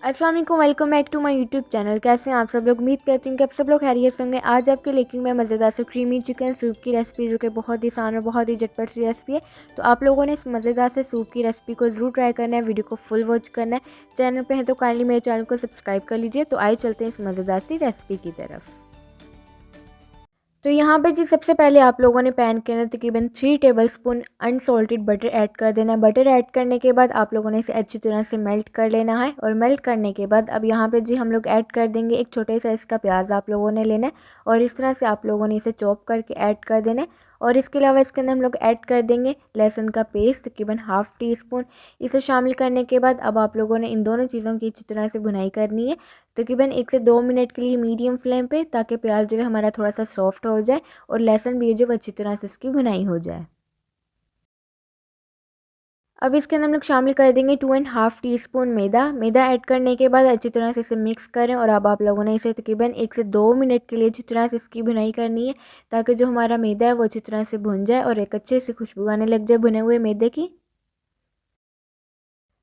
अस्सलाम वालेकुम, welcome back to my YouTube channel. कैसे हैं आप सब लोग? उम्मीद करती हूँ कि आप सब लोग खैरियत से होंगे। आज आपके लेके मैं मज़ेदार से क्रीमी चिकन सूप की रेसिपी, जो कि बहुत ही आसान और बहुत ही झटपट सी रेसिपी है। तो आप लोगों ने इस मज़ेदार से सूप की रेसिपी को ज़रूर ट्राई करना है, वीडियो को फुल वॉच करना है। चैनल पर है तो काइंडली मेरे चैनल को सब्सक्राइब कर लीजिए। तो आइए चलते हैं इस मज़ेदार सी रेसिपी की तरफ। तो यहाँ पे जी सबसे पहले आप लोगों ने पैन के अंदर तकरीबन 3 टेबलस्पून अनसॉल्टेड बटर ऐड कर देना है। बटर ऐड करने के बाद आप लोगों ने इसे अच्छी तरह से मेल्ट कर लेना है। और मेल्ट करने के बाद अब यहाँ पे जी हम लोग ऐड कर देंगे एक छोटे साइज़ का प्याज आप लोगों ने लेना है और इस तरह से आप लोगों ने इसे चॉप करके ऐड कर देना है। और इसके अलावा इसके अंदर हम लोग ऐड कर देंगे लहसुन का पेस्ट तकरीबन हाफ़ टी स्पून। इसे शामिल करने के बाद अब आप लोगों ने इन दोनों चीज़ों की अच्छी तरह से भुनाई करनी है तकरीबन 1 से 2 मिनट के लिए मीडियम फ्लेम पे, ताकि प्याज जो है हमारा थोड़ा सा सॉफ्ट हो जाए और लहसुन भी जो अच्छी तरह से इसकी भुनाई हो जाए। अब इसके अंदर हम लोग शामिल कर देंगे 2.5 टीस्पून मैदा ऐड करने के बाद अच्छी तरह से इसे मिक्स करें। और अब आप लोगों ने इसे तकरीबन 1 से 2 मिनट के लिए अच्छी तरह से इसकी भुनाई करनी है, ताकि जो हमारा मैदा है वो अच्छी तरह से भुन जाए और एक अच्छे से खुशबू आने लग जाए भुने हुए मैदे की।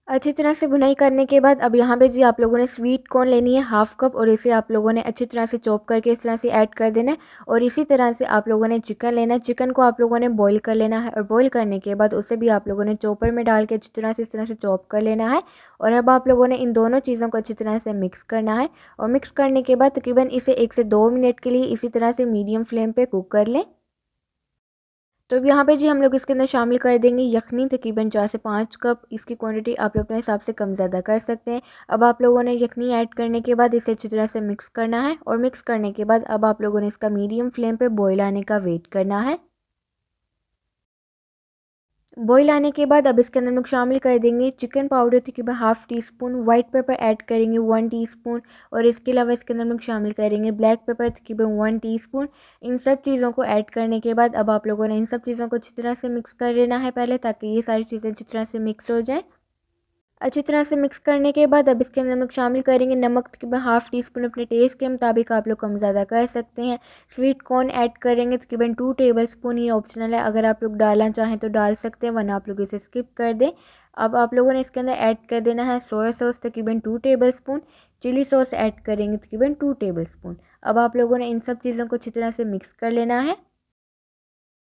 अच्छी तरह से भुनाई करने के बाद अब यहाँ पे जी आप लोगों ने स्वीट कॉर्न लेनी है हाफ़ कप, और इसे आप लोगों ने अच्छी तरह से चॉप करके इस तरह से ऐड कर देना है। और इसी तरह से आप लोगों ने चिकन लेना है। चिकन को आप लोगों ने बॉईल कर लेना है और बॉईल करने के बाद उसे भी आप लोगों ने चॉपर में डाल के अच्छी तरह से इस तरह से चॉप कर लेना है। और अब आप लोगों ने इन दोनों चीज़ों को अच्छी तरह से मिक्स करना है। और मिक्स करने के बाद तकरीबन इसे 1 से 2 मिनट के लिए इसी तरह से मीडियम फ्लेम पर कुक कर लें। तो अब यहाँ पे जी हम लोग इसके अंदर शामिल कर देंगे यखनी तकरीबन 4 से 5 कप। इसकी क्वांटिटी आप लोग अपने हिसाब से कम ज़्यादा कर सकते हैं। अब आप लोगों ने यखनी ऐड करने के बाद इसे अच्छी तरह से मिक्स करना है। और मिक्स करने के बाद अब आप लोगों ने इसका मीडियम फ्लेम पे बॉईल आने का वेट करना है। बॉईल आने के बाद अब इसके अंदर हम लोग शामिल कर देंगे चिकन पाउडर तकरीबन half tea spoon, white paper add करेंगे 1 टीस्पून, और इसके अलावा इसके अंदर हम लोग शामिल करेंगे ब्लैक पेपर तकरीबन 1 टीस्पून। इन सब चीज़ों को ऐड करने के बाद अब आप लोगों ने इन सब चीज़ों को अच्छी तरह से मिक्स कर लेना है पहले, ताकि ये सारी चीज़ें अच्छी तरह से मिक्स हो जाए। अच्छी तरह से मिक्स करने के बाद अब इसके अंदर हम लोग शामिल करेंगे नमक तकरीबन हाफ़ टी स्पून, अपने टेस्ट के मुताबिक आप लोग कम ज़्यादा कर सकते हैं। स्वीट कॉर्न ऐड करेंगे तकरीबन 2 टेबलस्पून, ये ऑप्शनल है, अगर आप लोग डालना चाहें तो डाल सकते हैं, वरना आप लोग इसे स्किप कर दें। अब आप लोगों ने इसके अंदर ऐड कर देना है सोया सॉस तकरीबन 2 टेबलस्पून, चिली सॉस ऐड करेंगे तकरीबन 2 टेबलस्पून। अब आप लोगों ने इन सब चीज़ों को अच्छी तरह से मिक्स कर लेना है।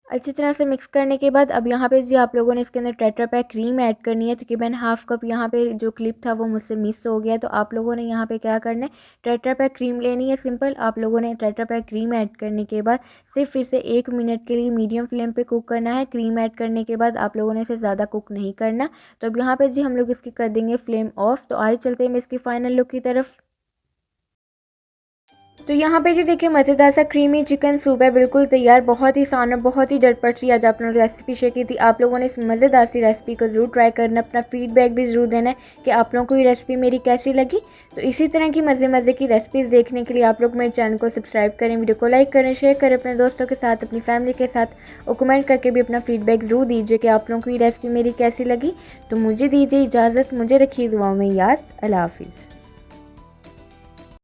अच्छी तरह से मिक्स करने के बाद अब यहाँ पे जी आप लोगों ने इसके अंदर टेट्रा पैक क्रीम ऐड करनी है तकरीबन हाफ़ कप। यहाँ पे जो क्लिप था वो मुझसे मिस हो गया, तो आप लोगों ने यहाँ पे क्या करना है, टेट्रा पैक क्रीम लेनी है सिंपल। आप लोगों ने टेट्रा पैक क्रीम ऐड करने के बाद सिर्फ इसे 1 मिनट के लिए मीडियम फ्लेम पे कुक करना है। क्रीम ऐड करने के बाद आप लोगों ने इसे ज़्यादा कुक नहीं करना। तो अब यहाँ पर जी हम लोग इसकी कर देंगे फ्लेम ऑफ। तो आइए चलते हैं मैं इसकी फाइनल लुक की तरफ। तो यहाँ पे जी देखिए मज़ेदार सा क्रीमी चिकन सूप है बिल्कुल तैयार। बहुत ही आसान और बहुत ही झटपट सी आज आपने रेसिपी शेयर की थी। आप लोगों ने इस मज़ेदार सी रेसिपी को ज़रूर ट्राई करना, अपना फीडबैक भी ज़रूर देना है कि आप लोगों को ये रेसिपी मेरी कैसी लगी। तो इसी तरह की मज़े मज़े की रेसिपीज़ देखने के लिए आप लोग मेरे चैनल को सब्सक्राइब करें, वीडियो को लाइक करें, शेयर करें अपने दोस्तों के साथ, अपनी फैमिली के साथ, और कमेंट करके भी अपना फीडबैक ज़रूर दीजिए कि आप लोगों को ये रेसिपी मेरी कैसी लगी। तो मुझे दीजिए इजाज़त, मुझे रखिए दुआओं में याद। अल्लाह हाफिज़।